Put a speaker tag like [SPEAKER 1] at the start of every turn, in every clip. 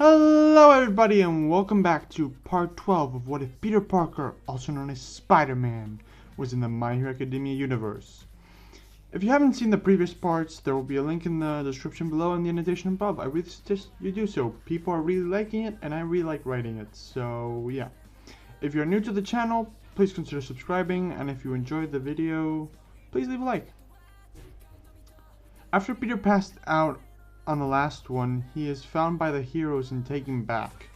[SPEAKER 1] Hello everybody and welcome back to part 12 of What If Peter Parker, also known as Spider-Man, was in the My Hero Academia universe. If you haven't seen the previous parts, there will be a link in the description below and the annotation above. I really suggest you do so. People are really liking it and I really like writing it, so yeah. If you're new to the channel, please consider subscribing, and if you enjoyed the video, please leave a like. After Peter passed out on the last one, he is found by the heroes and taken back.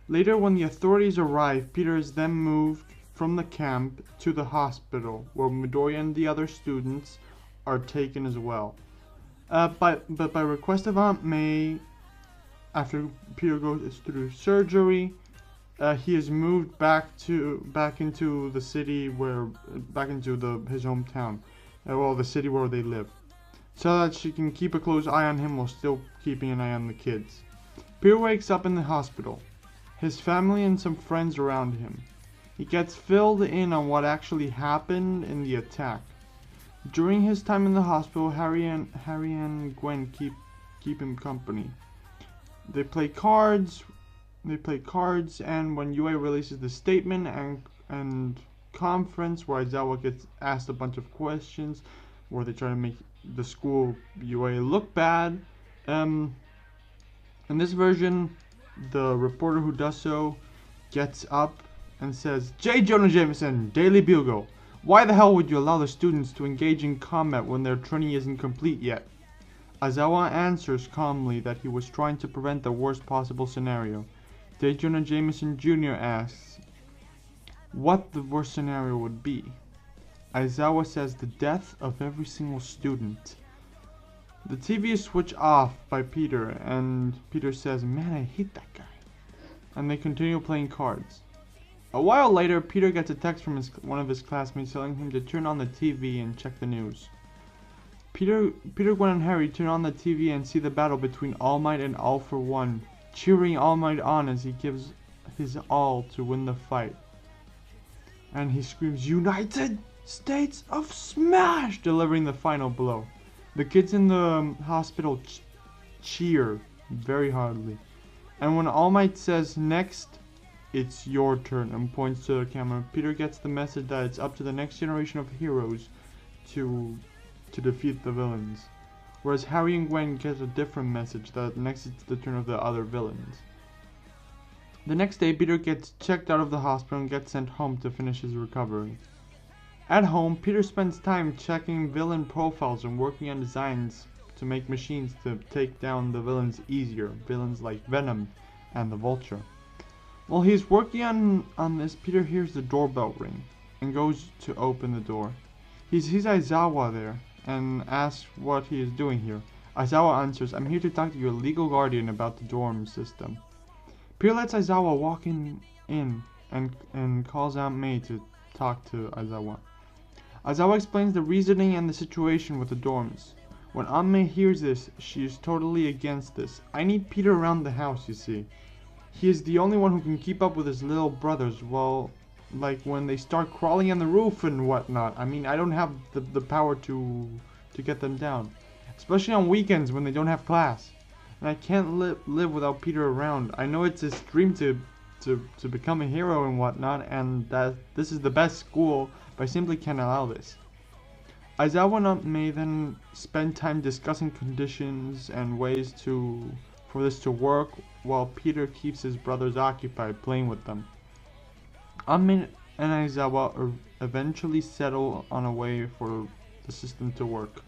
[SPEAKER 1] Later, when the authorities arrive, Peter is then moved from the camp to the hospital, where Midoriya and the other students are taken as well. But by request of Aunt May, after Peter goes through surgery, he is moved back into the city back into his hometown, well, the city where they live, so that she can keep a close eye on him while still keeping an eye on the kids. Peter wakes up in the hospital. His family and some friends around him. He gets filled in on what actually happened in the attack. During his time in the hospital, Harry and Gwen keep him company. They play cards, and when UA releases the statement and conference where Aizawa gets asked a bunch of questions, where they try to make the school UA look bad. In this version, the reporter who does so gets up and says, "J. Jonah Jameson, Daily Bugle, why the hell would you allow the students to engage in combat when their training isn't complete yet?" Aizawa answers calmly that he was trying to prevent the worst possible scenario. J. Jonah Jameson Jr. asks what the worst scenario would be. Aizawa says the death of every single student. The TV is switched off by Peter, and Peter says, "Man, I hate that guy." And they continue playing cards. A while later, Peter gets a text from one of his classmates telling him to turn on the TV and check the news. Peter, Gwen, and Harry turn on the TV and see the battle between All Might and All for One, cheering All Might on as he gives his all to win the fight. And he screams, "United States of Smash!" delivering the final blow. The kids in the hospital cheer very hardly. And when All Might says, "Next, it's your turn," and points to the camera, Peter gets the message that it's up to the next generation of heroes to defeat the villains. Whereas Harry and Gwen get a different message that next it's the turn of the other villains. The next day, Peter gets checked out of the hospital and gets sent home to finish his recovery. At home, Peter spends time checking villain profiles and working on designs to make machines to take down the villains easier, villains like Venom and the Vulture. While he's working on this, Peter hears the doorbell ring and goes to open the door. He sees Aizawa there and asks what he is doing here. Aizawa answers, "I'm here to talk to your legal guardian about the dorm system." Peter lets Aizawa walk in and calls Aunt May to talk to Aizawa. Aizawa explains the reasoning and the situation with the dorms. When Aunt May hears this, she is totally against this. "I need Peter around the house, you see. He is the only one who can keep up with his little brothers, well, like when they start crawling on the roof and whatnot. I mean, I don't have the power to get them down. Especially on weekends when they don't have class. And I can't live without Peter around. I know it's his dream to become a hero and whatnot, and that this is the best school, but I simply can't allow this." Aizawa and Aunt May then spend time discussing conditions and ways for this to work, while Peter keeps his brothers occupied playing with them. Aunt May and Aizawa eventually settle on a way for the system to work.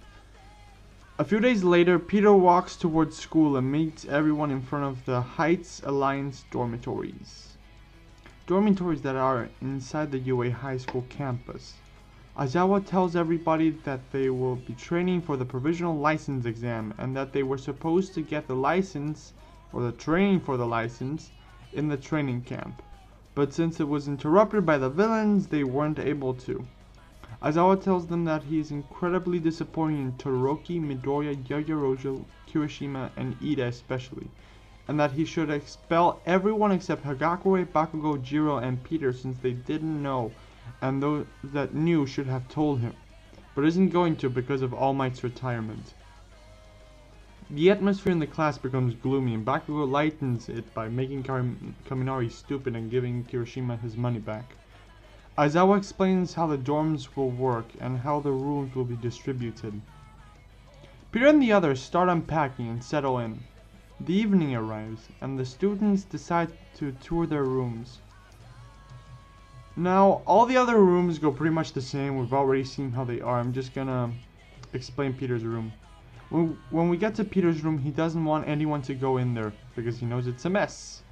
[SPEAKER 1] A few days later, Peter walks towards school and meets everyone in front of the Heights Alliance dormitories. Dormitories that are inside the UA High School campus. Aizawa tells everybody that they will be training for the provisional license exam and that they were supposed to get the license, or the training for the license, in the training camp. But since it was interrupted by the villains, they weren't able to. Aizawa tells them that he is incredibly disappointed in Todoroki, Midoriya, Yaoyorozu, Kirishima, and Ida especially, and that he should expel everyone except Hagakure, Bakugo, Jiro, and Peter since they didn't know, and those that knew should have told him, but isn't going to because of All Might's retirement. The atmosphere in the class becomes gloomy, and Bakugo lightens it by making Kaminari stupid and giving Kirishima his money back. Aizawa explains how the dorms will work and how the rooms will be distributed. Peter and the others start unpacking and settle in. The evening arrives, and the students decide to tour their rooms. Now, all the other rooms go pretty much the same. We've already seen how they are. I'm just gonna explain Peter's room. When we get to Peter's room, he doesn't want anyone to go in there because he knows it's a mess.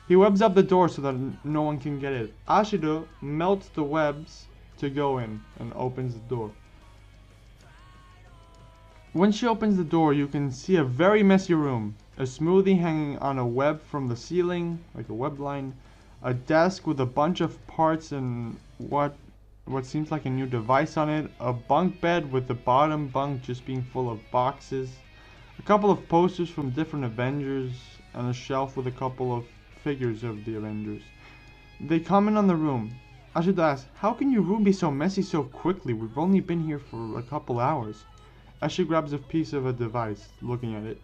[SPEAKER 1] He webs up the door so that no one can get it. Ashido melts the webs to go in and opens the door. When she opens the door, you can see a very messy room. A smoothie hanging on a web from the ceiling, like a web line. A desk with a bunch of parts and what seems like a new device on it. A bunk bed with the bottom bunk just being full of boxes. A couple of posters from different Avengers. And a shelf with a couple of figures of the Avengers. They comment on the room. Ashido asks, "How can your room be so messy so quickly? We've only been here for a couple hours." As she grabs a piece of a device, looking at it.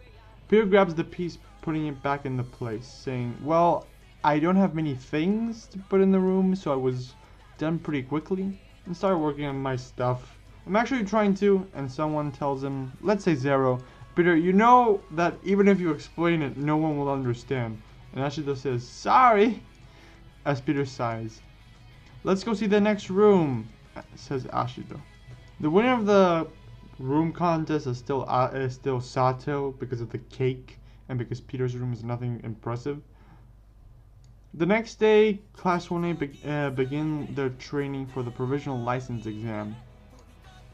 [SPEAKER 1] Peter grabs the piece, putting it back into place, saying, "Well, I don't have many things to put in the room, so I was done pretty quickly and started working on my stuff. I'm actually trying to," and someone tells him, let's say Zero, "Peter, you know that even if you explain it, no one will understand." And Ashido says, "Sorry," as Peter sighs. "Let's go see the next room," says Ashido. The winner of the room contest is still Sato because of the cake and because Peter's room is nothing impressive. The next day, Class 1A begin their training for the provisional license exam.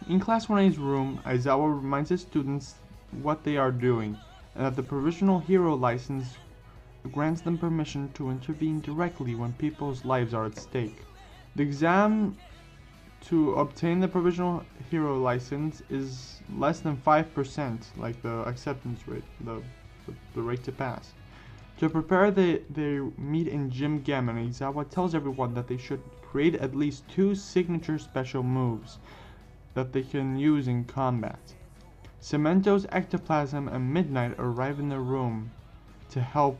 [SPEAKER 1] In Class 1A's room, Aizawa reminds his students what they are doing, and that the provisional hero license grants them permission to intervene directly when people's lives are at stake. The exam to obtain the provisional hero license is less than 5%, like the acceptance rate, the rate to pass. To prepare, they meet in Gym Gam, and Aizawa tells everyone that they should create at least 2 signature special moves that they can use in combat. Cemento's ectoplasm and Midnight arrive in the room to help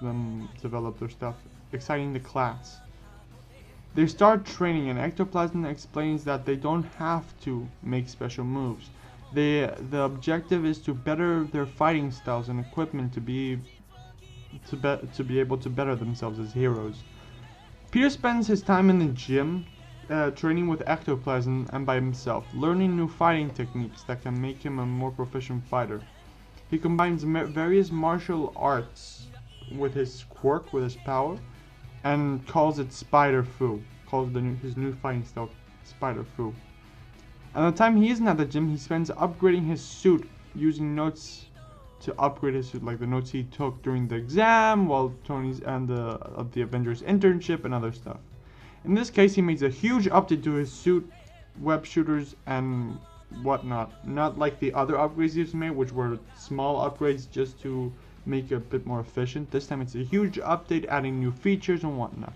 [SPEAKER 1] them develop their stuff, exciting the class. They start training, and Ectoplasm explains that they don't have to make special moves. The objective is to better their fighting styles and equipment to be able to better themselves as heroes. Peter spends his time in the gym, training with Ectoplasm and by himself, learning new fighting techniques that can make him a more proficient fighter. He combines various martial arts with his quirk, with his power, and calls it Spider Fu. Calls his new fighting style Spider Fu. And the time he isn't at the gym, he spends upgrading his suit, using notes to upgrade his suit, like the notes he took during the exam, while Tony's and the Avengers internship and other stuff. In this case, he makes a huge update to his suit, web shooters, and whatnot. Not like the other upgrades he's made, which were small upgrades just to make it a bit more efficient. This time it's a huge update, adding new features and whatnot.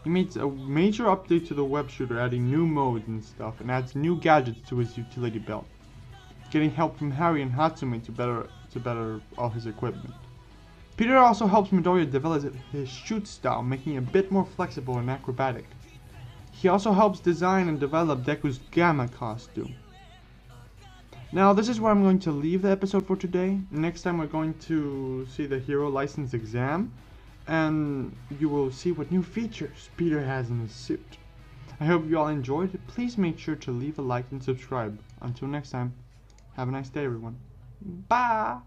[SPEAKER 1] He makes a major update to the web shooter, adding new modes and stuff, and adds new gadgets to his utility belt, getting help from Harry and Hatsume to better all his equipment. Peter also helps Midoriya develop his shoot style, making it a bit more flexible and acrobatic. He also helps design and develop Deku's Gamma costume. Now, this is where I'm going to leave the episode for today. Next time we're going to see the hero license exam, and you will see what new features Peter has in his suit. I hope you all enjoyed. Please make sure to leave a like and subscribe. Until next time, have a nice day everyone. Bye!